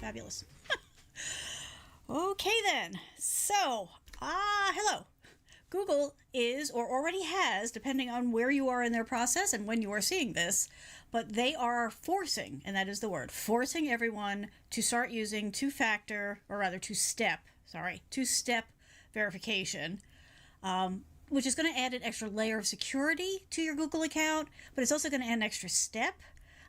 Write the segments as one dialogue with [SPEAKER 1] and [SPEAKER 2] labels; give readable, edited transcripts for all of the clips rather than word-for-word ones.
[SPEAKER 1] Fabulous. Okay then. So, hello. Google is, or already has, depending on where you are in their process and when you are seeing this, but they are forcing, and that is the word, forcing everyone to start using two-step verification, which is going to add an extra layer of security to your Google account, but it's also going to add an extra step.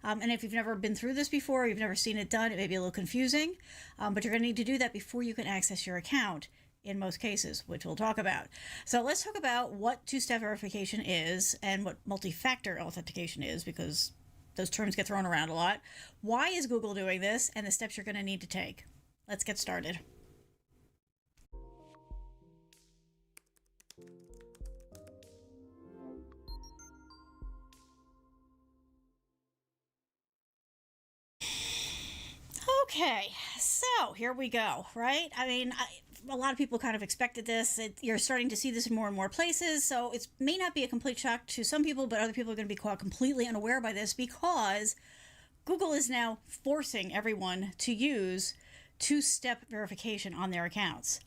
[SPEAKER 1] And if you've never been through this before, you've never seen it done, it may be a little confusing, but you're going to need to do that before you can access your account in most cases, which we'll talk about. So let's talk about what two-step verification is and what multi-factor authentication is, because those terms get thrown around a lot. Why is Google doing this, and the steps you're going to need to take? Let's get started. Okay, so here we go, right? I mean, a lot of people kind of expected this. You're starting to see this in more and more places, so it may not be a complete shock to some people, but other people are going to be caught completely unaware by this because Google is now forcing everyone to use two-step verification on their accounts.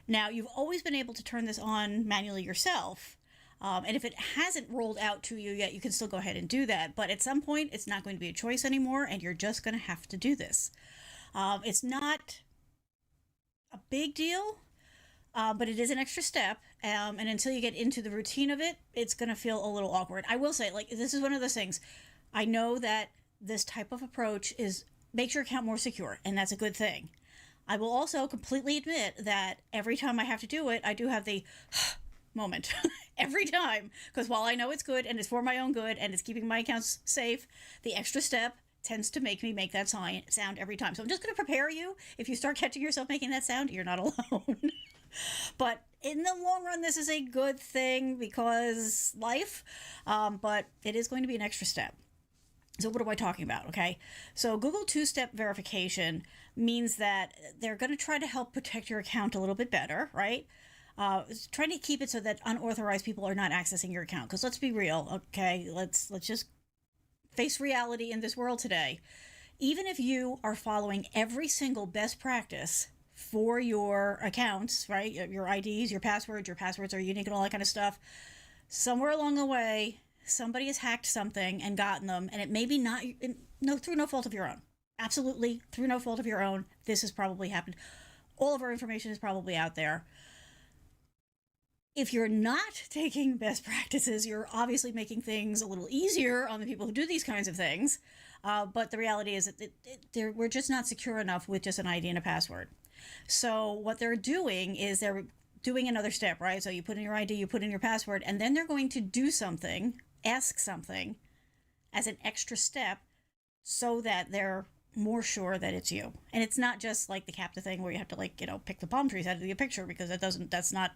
[SPEAKER 1] Now, you've always been able to turn this on manually yourself, and if it hasn't rolled out to you yet, you can still go ahead and do that. But at some point, it's not going to be a choice anymore, and you're just going to have to do this. It's not a big deal, but it is an extra step. And until you get into the routine of it, it's going to feel a little awkward. I will say, like, this is one of those things. I know that this type of approach makes your account more secure, and that's a good thing. I will also completely admit that every time I have to do it, I do have the moment every time, because while I know it's good and it's for my own good and it's keeping my accounts safe, the extra step tends to make me make that sound every time. So I'm just going to prepare you. If you start catching yourself making that sound, you're not alone. But in the long run, this is a good thing because life, but it is going to be an extra step. So what am I talking about? Okay. So Google two-step verification means that they're going to try to help protect your account a little bit better, right? Trying to keep it so that unauthorized people are not accessing your account. Because let's be real, okay? Let's just face reality in this world today. Even if you are following every single best practice for your accounts, right? Your IDs, your passwords are unique and all that kind of stuff. Somewhere along the way, somebody has hacked something and gotten them, and it may be through no fault of your own. Absolutely, through no fault of your own. This has probably happened. All of our information is probably out there. If you're not taking best practices, you're obviously making things a little easier on the people who do these kinds of things. But the reality is that we're just not secure enough with just an ID and a password. So what they're doing is they're doing another step, right? So you put in your ID, you put in your password, and then they're going to do something, ask something as an extra step so that they're more sure that it's you. And it's not just like the CAPTCHA thing where you have to pick the palm trees out of the picture, because that's not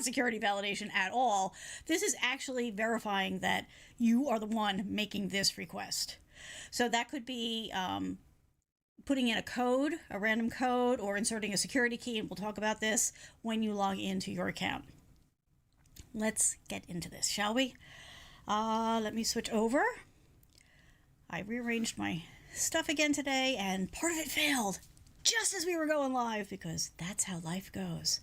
[SPEAKER 1] security validation at all. This is actually verifying that you are the one making this request. So that could be putting in a random code, or inserting a security key, and we'll talk about this when you log into your account. Let's get into this, shall we? Let me switch over. I rearranged my stuff again today, and part of it failed just as we were going live, because that's how life goes.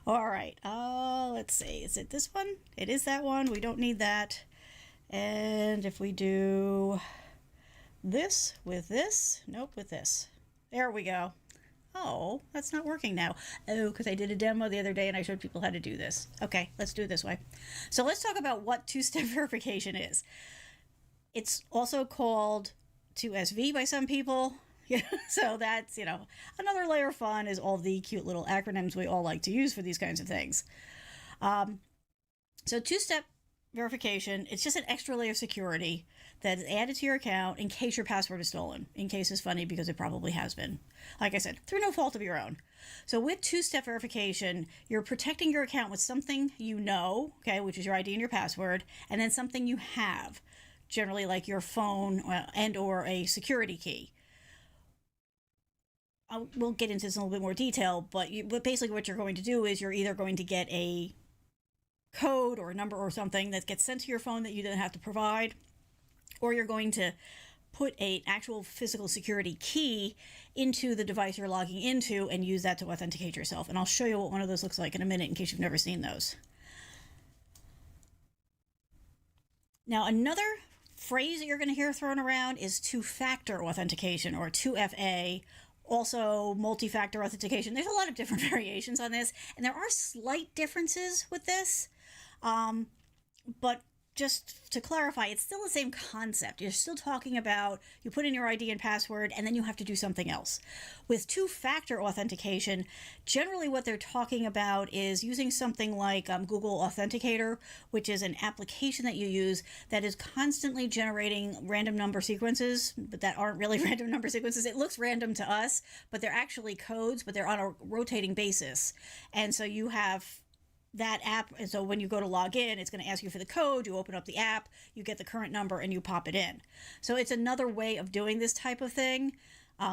[SPEAKER 1] All right, let's see. Is it this one? It is that one. We don't need that. And if we do this with this, nope, with this. There we go. Oh, that's not working now. Oh, because I did a demo the other day and I showed people how to do this. Okay, let's do it this way. So let's talk about what two-step verification is. It's also called 2SV by some people. Yeah, so that's, another layer of fun is all the cute little acronyms we all like to use for these kinds of things. So two-step verification, it's just an extra layer of security that is added to your account in case your password is stolen. In case is funny because it probably has been. Like I said, through no fault of your own. So with two-step verification, you're protecting your account with something you know, okay, which is your ID and your password, and then something you have, generally like your phone and or a security key. We'll get into this in a little bit more detail, but basically what you're going to do is you're either going to get a code or a number or something that gets sent to your phone that you then have to provide, or you're going to put an actual physical security key into the device you're logging into and use that to authenticate yourself. And I'll show you what one of those looks like in a minute in case you've never seen those. Now, another phrase that you're going to hear thrown around is two-factor authentication, or 2FA, also multi-factor authentication. There's a lot of different variations on this, and there are slight differences with this, but just to clarify, it's still the same concept. You're still talking about you put in your ID and password, and then you have to do something else. With two-factor authentication, generally what they're talking about is using something like Google Authenticator, which is an application that you use that is constantly generating random number sequences, but that aren't really random number sequences. It looks random to us, but they're actually codes, but they're on a rotating basis. And so you have that app, and so when you go to log in, it's going to ask you for the code. You open up the app, you get the current number, and you pop it in. So it's another way of doing this type of thing.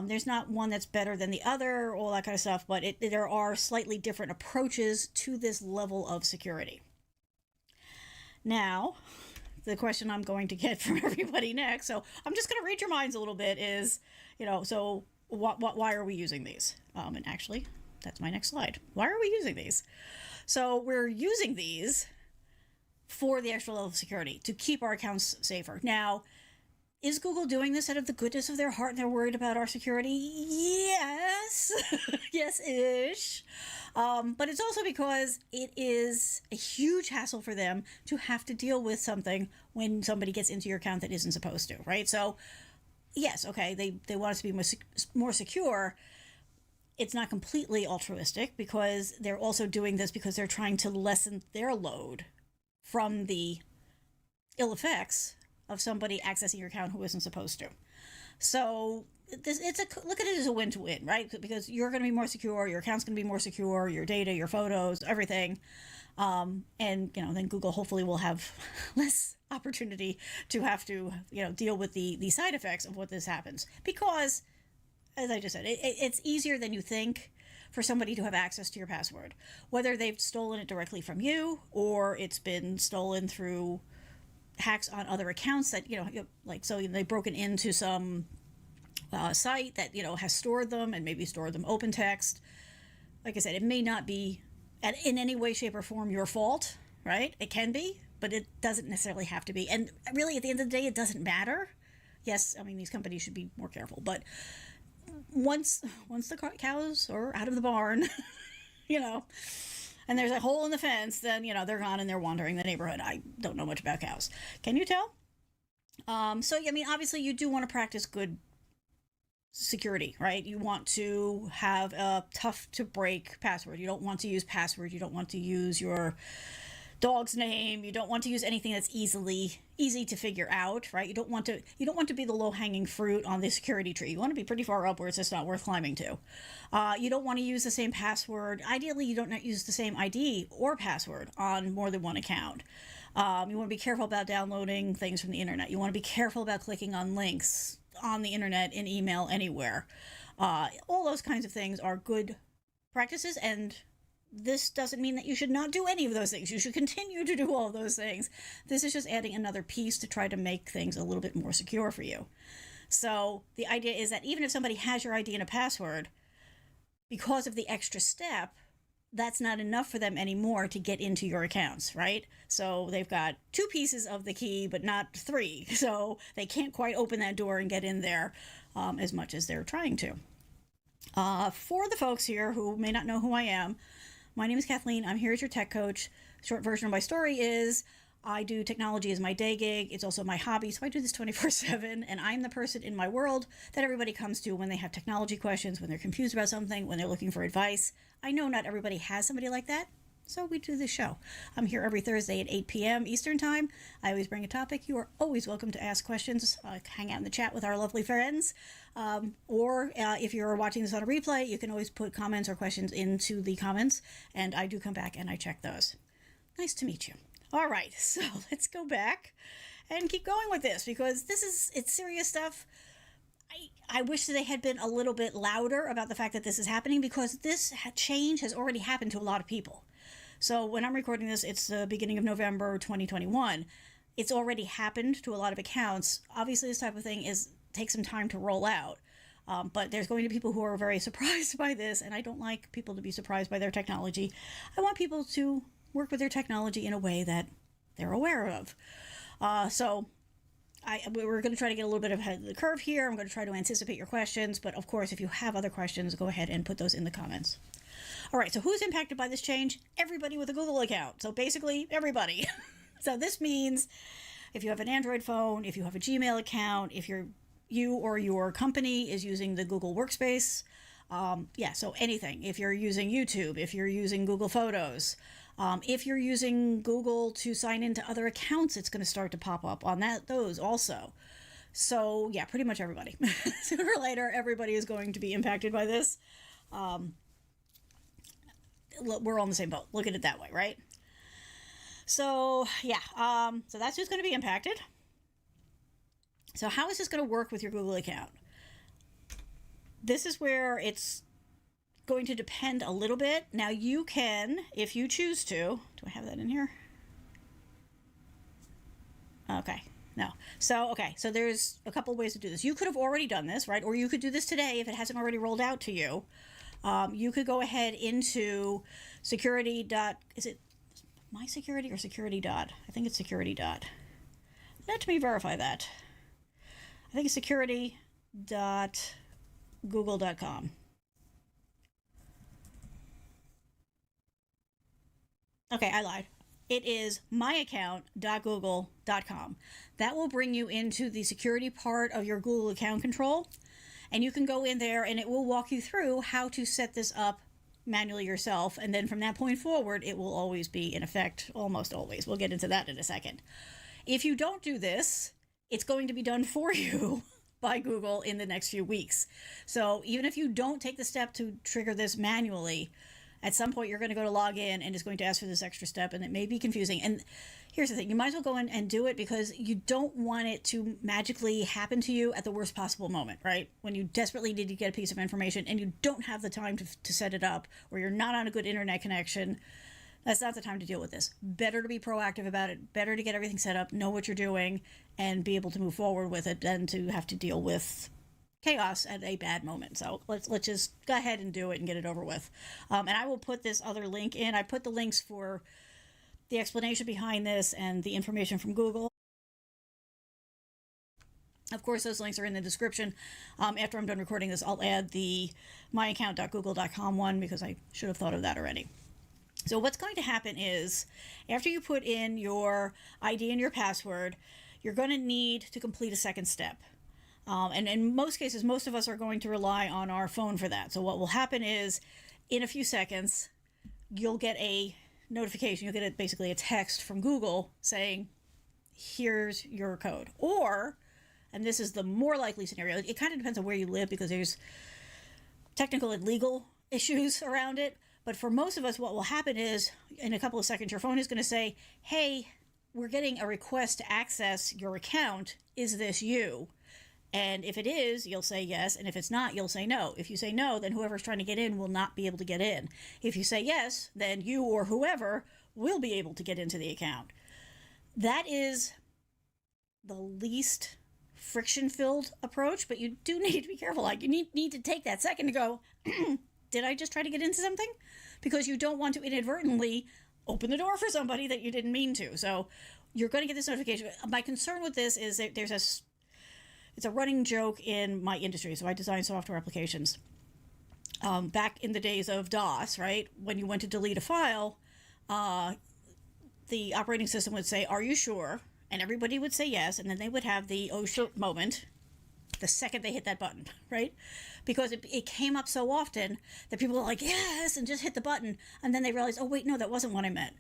[SPEAKER 1] There's not one that's better than the other, all that kind of stuff, but there are slightly different approaches to this level of security. Now, the question I'm going to get from everybody next, so I'm just going to read your minds a little bit, is, so why are we using these? And actually, that's my next slide. Why are we using these? So we're using these for the extra level of security to keep our accounts safer. Now, is Google doing this out of the goodness of their heart and they're worried about our security? Yes. Yes-ish. But it's also because it is a huge hassle for them to have to deal with something when somebody gets into your account that isn't supposed to, right? So, yes, okay, they want us to be more secure. It's not completely altruistic because they're also doing this because they're trying to lessen their load from the ill effects of somebody accessing your account who isn't supposed to. So look at it as a win-to-win, right? Because you're going to be more secure, your account's going to be more secure, your data, your photos, everything. And, then Google hopefully will have less opportunity to have to, deal with the side effects of what this happens. Because, as I just said, it's easier than you think for somebody to have access to your password, whether they've stolen it directly from you or it's been stolen through hacks on other accounts that, so they've broken into some site that, has stored them and maybe stored them open text. Like I said, it may not be in any way, shape, or form your fault, right? It can be, but it doesn't necessarily have to be. And really, at the end of the day, it doesn't matter. Yes, I mean, these companies should be more careful, but once the cows are out of the barn, and there's a hole in the fence, then, they're gone and they're wandering the neighborhood. I don't know much about cows. Can you tell? Obviously you do want to practice good security, right? You want to have a tough to break password. You don't want to use password. You don't want to use your dog's name. You don't want to use anything that's easy to figure out, right? You don't want to be the low-hanging fruit on the security tree. You want to be pretty far up where it's just not worth climbing to. You don't want to use the same password. Ideally, you don't use the same ID or password on more than one account. You want to be careful about downloading things from the internet. You want to be careful about clicking on links on the internet, in email, anywhere. All those kinds of things are good practices, and this doesn't mean that you should not do any of those things. You should continue to do all of those things. This is just adding another piece to try to make things a little bit more secure for you. So the idea is that even if somebody has your ID and a password, because of the extra step, that's not enough for them anymore to get into your accounts, right? So they've got 2 pieces of the key, but not 3. So they can't quite open that door and get in there as much as they're trying to. For the folks here who may not know who I am, my name is Kathleen. I'm here as your tech coach. Short version of my story is I do technology as my day gig. It's also my hobby, so I do this 24/7, and I'm the person in my world that everybody comes to when they have technology questions, when they're confused about something, when they're looking for advice. I know not everybody has somebody like that, so we do this show. I'm here every Thursday at 8 p.m. Eastern Time. I always bring a topic. You are always welcome to ask questions, hang out in the chat with our lovely friends, or if you're watching this on a replay, you can always put comments or questions into the comments, and I do come back and I check those. Nice to meet you. All right, so let's go back and keep going with this, because it's serious stuff. I wish that they had been a little bit louder about the fact that this is happening, because this change has already happened to a lot of people. So when I'm recording this, it's the beginning of November 2021. It's already happened to a lot of accounts. Obviously, this type of thing is take some time to roll out. But there's going to be people who are very surprised by this, and I don't like people to be surprised by their technology. I want people to work with their technology in a way that they're aware of. We're going to try to get a little bit ahead of the curve here. I'm going to try to anticipate your questions, but of course, if you have other questions, go ahead and put those in the comments. All right, so who's impacted by this change? Everybody with a Google account. So basically, everybody. So this means if you have an Android phone, if you have a Gmail account, if you or your company is using the Google Workspace, so anything. If you're using YouTube, if you're using Google Photos, if you're using Google to sign into other accounts, it's going to start to pop up on those also. So yeah, pretty much everybody. Sooner or later, everybody is going to be impacted by this. We're all in the same boat. Look at it that way, right? So yeah, so that's who's going to be impacted. So how is this going to work with your Google account? This is where it's going to depend a little bit. Now you can, if you choose to, do I have that in here? Okay, no. So there's a couple of ways to do this. You could have already done this, right? Or you could do this today if it hasn't already rolled out to you. You could go ahead into security. Is it my security or security dot? I think it's security dot. Let me verify that. I think it's security.google.com. Okay, I lied. It is myaccount.google.com. That will bring you into the security part of your Google account control. And you can go in there and it will walk you through how to set this up manually yourself. And then from that point forward, it will always be in effect, almost always. We'll get into that in a second. If you don't do this, it's going to be done for you by Google in the next few weeks. So even if you don't take the step to trigger this manually, at some point you're going to go to log in and it's going to ask for this extra step, and it may be confusing. And here's the thing, you might as well go in and do it because you don't want it to magically happen to you at the worst possible moment, right? When you desperately need to get a piece of information and you don't have the time to set it up, or you're not on a good internet connection, that's not the time to deal with this. Better to be proactive about it, better to get everything set up, know what you're doing, and be able to move forward with it than to have to deal with chaos at a bad moment. So let's just go ahead and do it and get it over with. And I will put this other link in. I put the links for the explanation behind this and the information from Google. Of course, those links are in the description. After I'm done recording this, I'll add the myaccount.google.com one because I should have thought of that already. So what's going to happen is after you put in your ID and your password, you're going to need to complete a second step. And in most cases, most of us are going to rely on our phone for that. So what will happen is in a few seconds, you'll get a notification. You'll get basically a text from Google saying, here's your code. Or, and this is the more likely scenario, it kind of depends on where you live because there's technical and legal issues around it. But for most of us, what will happen is in a couple of seconds, your phone is going to say, hey, we're getting a request to access your account. Is this you? And if it is, you'll say yes. And if it's not, you'll say no. If you say no, then whoever's trying to get in will not be able to get in. If you say yes, then you or whoever will be able to get into the account. That is the least friction-filled approach, but you do need to be careful. Like you need to take that second to go, did I just try to get into something? Because you don't want to inadvertently open the door for somebody that you didn't mean to. So you're going to get this notification. My concern with this is that it's a running joke in my industry. So I design software applications. Back in the days of DOS, right? When you went to delete a file, the operating system would say, are you sure? And everybody would say yes. And then they would have the oh shit moment the second they hit that button, right? Because it came up so often that people were like, yes, and just hit the button. And then they realized, oh, wait, no, that wasn't what I meant.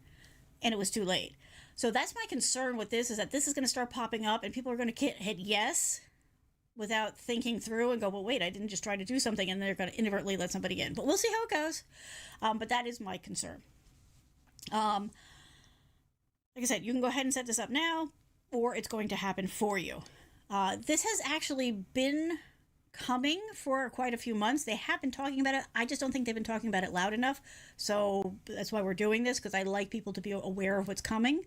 [SPEAKER 1] And it was too late. So that's my concern with this, is that this is going to start popping up and people are going to hit yes without thinking through and go, well, wait, I didn't just try to do something, and they're going to inadvertently let somebody in. But we'll see how it goes. But that is my concern. Like I said, you can go ahead and set this up now, or it's going to happen for you. This has actually been coming for quite a few months. They have been talking about it. I just don't think they've been talking about it loud enough. So that's why we're doing this, because I like people to be aware of what's coming.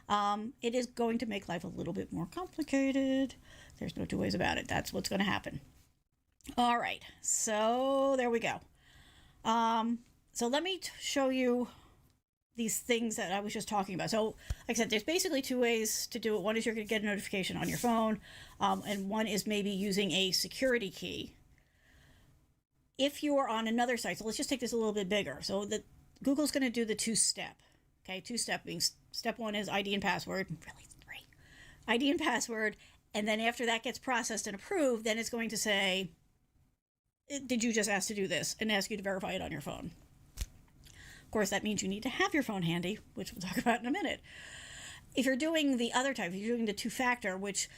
[SPEAKER 1] It is going to make life a little bit more complicated. There's no two ways about it. That's what's going to happen. All right, so there we go. So let me show you these things that I was just talking about. So, like I said, there's basically two ways to do it. One is you're going to get a notification on your phone, and one is maybe using a security key. If you are on another site, so let's just take this a little bit bigger. So Google's going to do the two-step. Okay, two-step being step one is ID and password. Really, three. ID and password. And then after that gets processed and approved, then it's going to say, did you just ask to do this? And ask you to verify it on your phone. Of course, that means you need to have your phone handy, which we'll talk about in a minute. If you're doing the other type, if you're doing the two-factor, which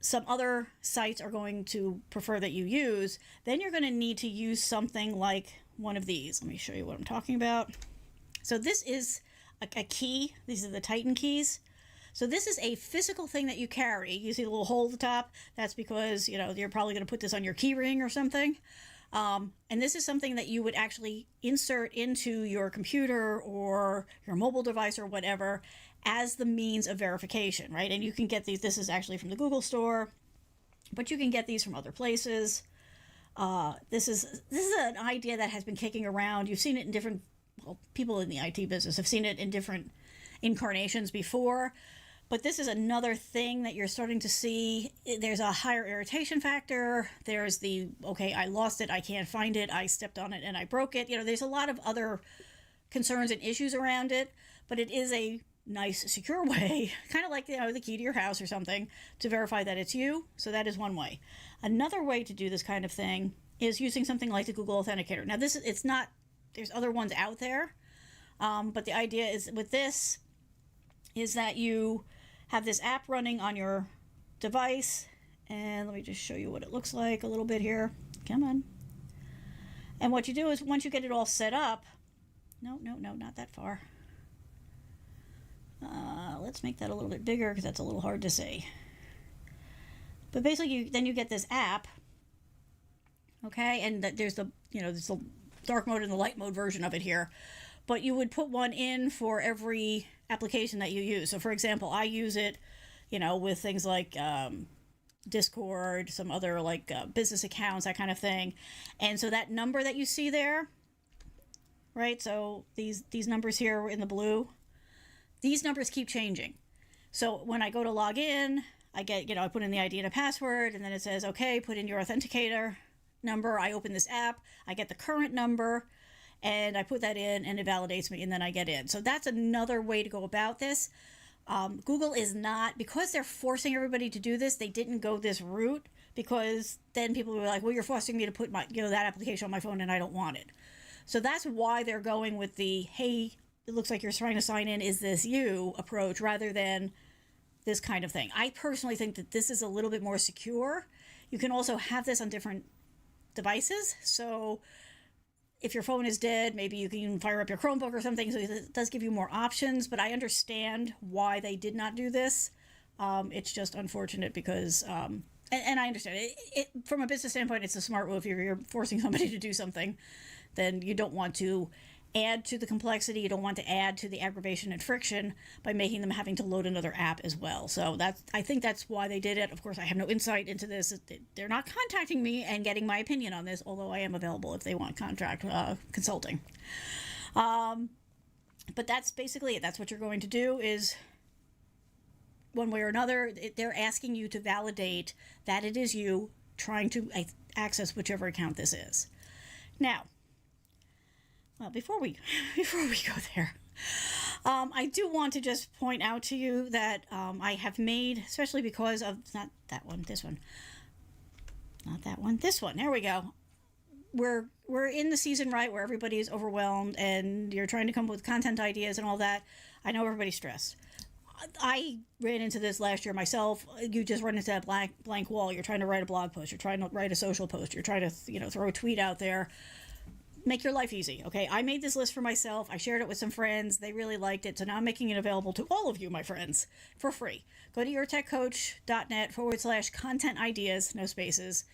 [SPEAKER 1] some other sites are going to prefer that you use, then you're going to need to use something like one of these. Let me show you what I'm talking about. So this is a key. These are the Titan keys. So this is a physical thing that you carry. You see the little hole at the top? That's because, you're probably going to put this on your key ring or something. And this is something that you would actually insert into your computer or your mobile device or whatever as the means of verification, right? And you can get these. This is actually from the Google store, but you can get these from other places. This is an idea that has been kicking around. You've seen it in different, people in the IT business have seen it in different incarnations before. But this is another thing that you're starting to see. There's a higher irritation factor. There's the, okay, I lost it, I can't find it, I stepped on it and I broke it. There's a lot of other concerns and issues around it, but it is a nice, secure way, kind of like, the key to your house or something, to verify that it's you. So that is one way. Another way to do this kind of thing is using something like the Google Authenticator. Now, there's other ones out there, but the idea is with this is that you have this app running on your device, and let me just show you what it looks like a little bit here. Come on. And what you do is once you get it all set up, no, not that far. Let's make that a little bit bigger because that's a little hard to see. But basically, then you get this app, okay, and there's there's the dark mode and the light mode version of it here. But you would put one in for every application that you use. So, for example, I use it, with things like Discord, some other business accounts, that kind of thing. And so that number that you see there, right? So these numbers here in the blue, these numbers keep changing. So when I go to log in, I get, I put in the ID and a password, and then it says, okay, put in your Authenticator number. I open this app, I get the current number, and I put that in, and it validates me, and then I get in. So that's another way to go about this. Google is not, because they're forcing everybody to do this, they didn't go this route, because then people were like, well, you're forcing me to put my, that application on my phone, and I don't want it. So that's why they're going with the, hey, it looks like you're trying to sign in, is this you approach, rather than this kind of thing. I personally think that this is a little bit more secure. You can also have this on different devices. So if your phone is dead, maybe you can fire up your Chromebook or something. So it does give you more options, but I understand why they did not do this. It's just unfortunate because, and I understand it from a business standpoint, it's a smart move. If you're forcing somebody to do something, then you don't want to add to the complexity. You don't want to add to the aggravation and friction by making them having to load another app as well. So I think that's why they did it. Of course, I have no insight into this. They're not contacting me and getting my opinion on this, although I am available if they want contract consulting. But that's basically it. That's what you're going to do is, one way or another, they're asking you to validate that it is you trying to access whichever account this is. Now, well, before we go there, I do want to just point out to you that I have made, especially because of, not that one, this one. Not that one, this one. There we go. We're in the season, right, where everybody is overwhelmed and you're trying to come up with content ideas and all that. I know everybody's stressed. I ran into this last year myself. You just run into that blank wall. You're trying to write a blog post. You're trying to write a social post. You're trying to, throw a tweet out there. Make your life easy, okay? I made this list for myself. I shared it with some friends. They really liked it. So now I'm making it available to all of you, my friends, for free. Go to yourtechcoach.net/content ideas, no spaces.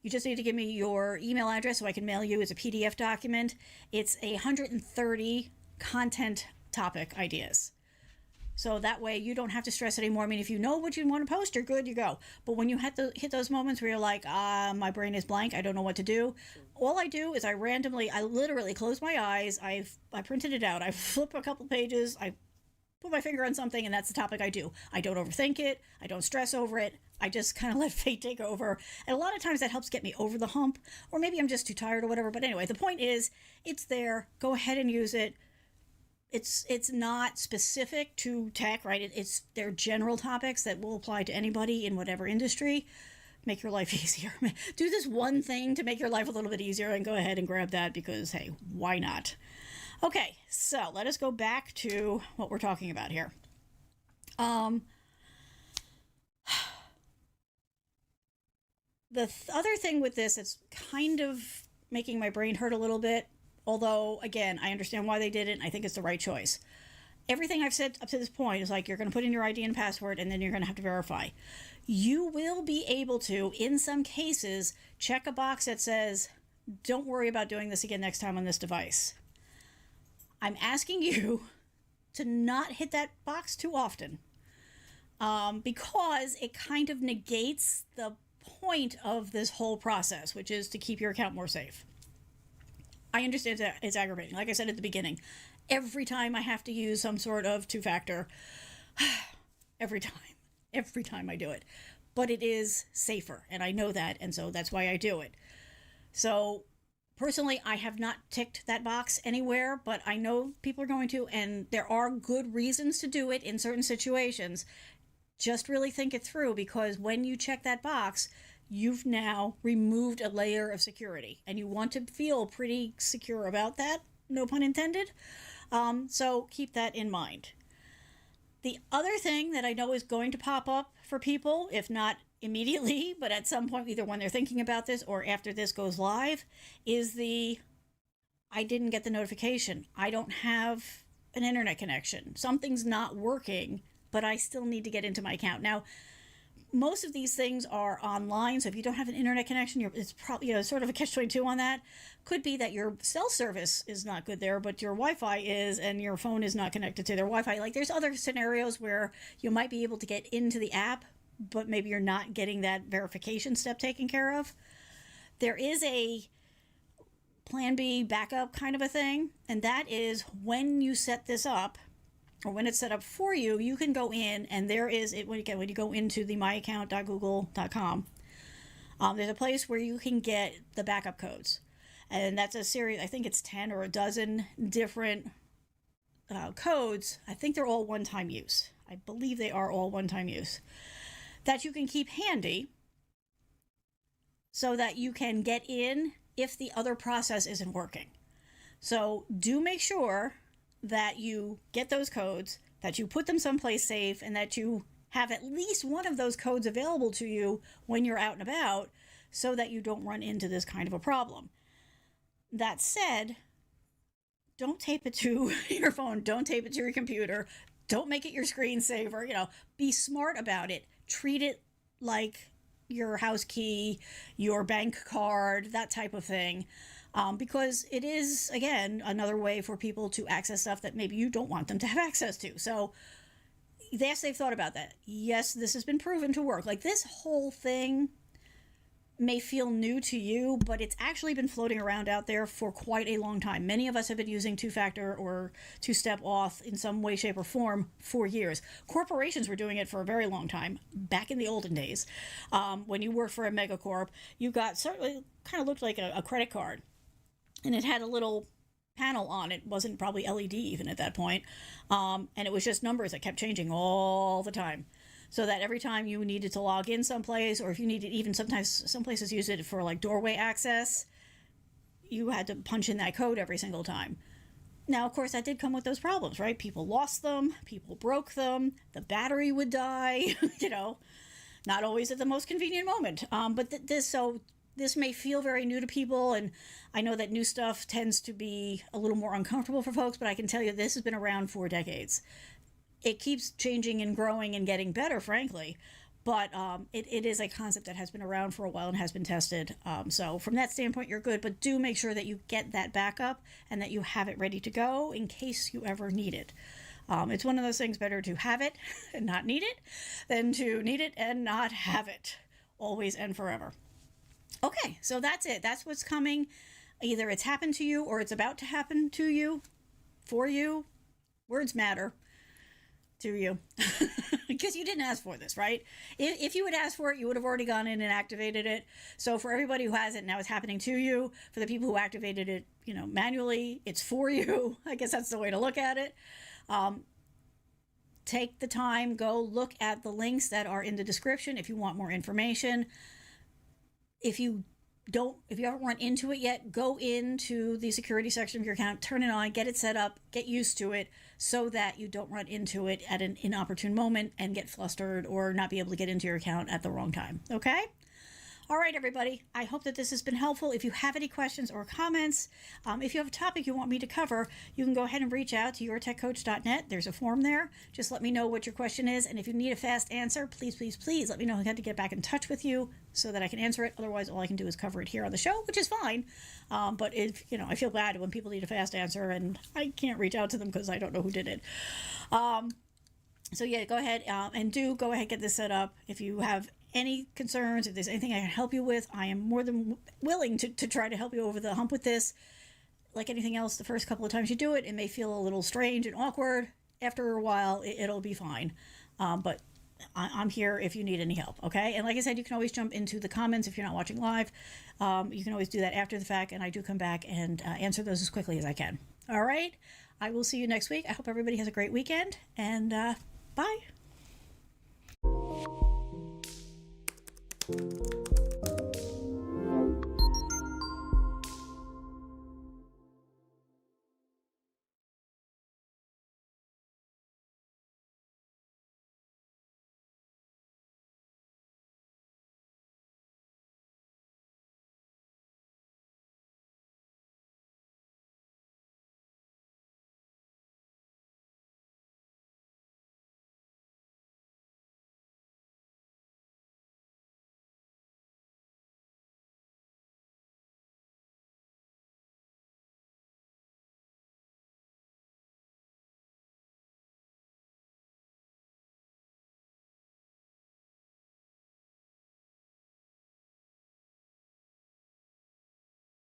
[SPEAKER 1] You just need to give me your email address so I can mail you. It's a PDF document. It's 130 content topic ideas. So that way you don't have to stress anymore. I mean, if you know what you want to post, you're good, you go. But when you hit those moments where you're like, my brain is blank, I don't know what to do, all I do is I literally close my eyes, I printed it out, I flip a couple pages, I put my finger on something, and that's the topic I do. I don't overthink it, I don't stress over it, I just kind of let fate take over. And a lot of times that helps get me over the hump, or maybe I'm just too tired or whatever. But anyway, the point is, it's there, go ahead and use it. It's not specific to tech, right? They're general topics that will apply to anybody in whatever industry. Make your life easier. Do this one thing to make your life a little bit easier, and go ahead and grab that, because, hey, why not? Okay, so let us go back to what we're talking about here. The other thing with this, it's kind of making my brain hurt a little bit. Although, again, I understand why they did it, and I think it's the right choice. Everything I've said up to this point is like, you're going to put in your ID and password, and then you're going to have to verify. You will be able to, in some cases, check a box that says, don't worry about doing this again next time on this device. I'm asking you to not hit that box too often, because it kind of negates the point of this whole process, which is to keep your account more safe. I understand that it's aggravating. Like I said at the beginning, every time I have to use some sort of two-factor, every time I do it. But it is safer, and I know that, and so that's why I do it. So personally, I have not ticked that box anywhere, but I know people are going to, and there are good reasons to do it in certain situations. Just really think it through, because when you check that box, you've now removed a layer of security, and you want to feel pretty secure about that, no pun intended. So keep that in mind. The other thing that I know is going to pop up for people, if not immediately, but at some point, either when they're thinking about this or after this goes live, is I didn't get the notification. I don't have an internet connection. Something's not working, but I still need to get into my account. Now, most of these things are online, so if you don't have an internet connection, it's probably sort of a catch-22 on that. Could be that your cell service is not good there, but your Wi-Fi is, and your phone is not connected to their Wi-Fi. Like, there's other scenarios where you might be able to get into the app, but maybe you're not getting that verification step taken care of. There is a Plan B backup kind of a thing, and that is when you set this up, or when it's set up for you, you can go in, and there is it when you go into the myaccount.google.com. There's a place where you can get the backup codes, and that's a series. I think it's 10 or a dozen different codes. I think they're all one-time use. I believe they are all one-time use that you can keep handy, so that you can get in if the other process isn't working. So do make sure that you get those codes, that you put them someplace safe, and that you have at least one of those codes available to you when you're out and about, so that you don't run into this kind of a problem. That said, don't tape it to your phone, don't tape it to your computer, don't make it your screensaver. Be smart about it. Treat it like your house key, your bank card, that type of thing. Because it is, again, another way for people to access stuff that maybe you don't want them to have access to. So, yes, they've thought about that. Yes, this has been proven to work. Like, this whole thing may feel new to you, but it's actually been floating around out there for quite a long time. Many of us have been using two-factor or two-step auth in some way, shape, or form for years. Corporations were doing it for a very long time, back in the olden days. When you worked for a megacorp, you got certainly kind of looked like a credit card. And it had a little panel on it. Wasn't probably LED even at that point. And it was just numbers that kept changing all the time. So that every time you needed to log in someplace, or if you needed, even sometimes some places use it for like doorway access, you had to punch in that code every single time. Now, of course, that did come with those problems, right? People lost them, people broke them, the battery would die, not always at the most convenient moment. But this may feel very new to people, and I know that new stuff tends to be a little more uncomfortable for folks, but I can tell you this has been around for decades. It keeps changing and growing and getting better, frankly, but it is a concept that has been around for a while and has been tested. So from that standpoint, you're good, but do make sure that you get that backup and that you have it ready to go in case you ever need it. It's one of those things, better to have it and not need it than to need it and not have it, always and forever. Okay, so that's it. That's what's coming. Either it's happened to you or it's about to happen to you, for you. Words matter to you because you didn't ask for this, right? If you had asked for it, you would have already gone in and activated it. So for everybody who has it, now it's happening to you. For the people who activated it, manually, it's for you. I guess that's the way to look at it. Take the time, go look at the links that are in the description if you want more information. If you haven't run into it yet, go into the security section of your account, turn it on, get it set up, get used to it so that you don't run into it at an inopportune moment and get flustered or not be able to get into your account at the wrong time. Okay? All right, everybody. I hope that this has been helpful. If you have any questions or comments, if you have a topic you want me to cover, you can go ahead and reach out to yourtechcoach.net. There's a form there. Just let me know what your question is. And if you need a fast answer, please, please, please let me know. I got to get back in touch with you so that I can answer it. Otherwise, all I can do is cover it here on the show, which is fine. But if I feel bad when people need a fast answer and I can't reach out to them because I don't know who did it. So yeah, go ahead and go ahead and get this set up. If you have any concerns, if there's anything I can help you with, I am more than willing to try to help you over the hump with this. Like anything else, the first couple of times you do it, it may feel a little strange and awkward. After a while, it'll be fine. But I'm here if you need any help, okay? And like I said, you can always jump into the comments if you're not watching live. You can always do that after the fact, and I do come back and answer those as quickly as I can. All right? I will see you next week. I hope everybody has a great weekend, and bye.